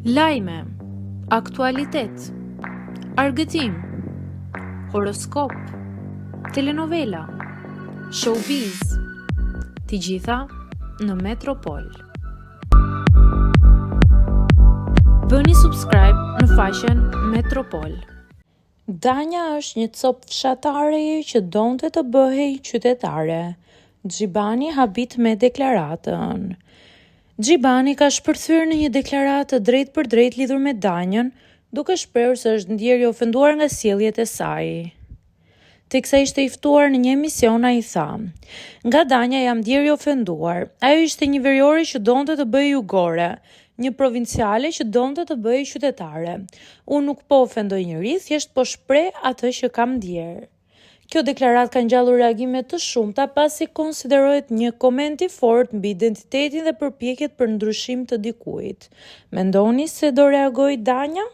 Lajme, aktualitet, argëtim, horoskop, telenovela, showbiz, të gjitha në Metropol. Bëni subscribe në faqen Metropol. Danja është një copë fshatare që donte të bëhej qytetare. Xhibani habit me deklaratën. Xhibani ka shpërthyer në një deklaratë drejt për drejt lidhur me Danjën, duke shprehur se është ndjerë i ofenduar nga sjelljet e saj. Teksa ishte i ftuar në një emision, ai tha: "Nga Danja jam ndjerë i ofenduar. Ajo ishte një veriore që donte të bëhej jugore, një provinciale që donte të bëhej qytetare. Unë nuk po ofendoj njëri, thjesht po shpreh atë që kam ndjerë." Kjo deklaratë ka ngjallur reagime të shumta pasi konsiderohet një koment i fortë mbi identitetin dhe përpjekjet për ndryshim të dikujt. Mendoni se do reagoj Danja?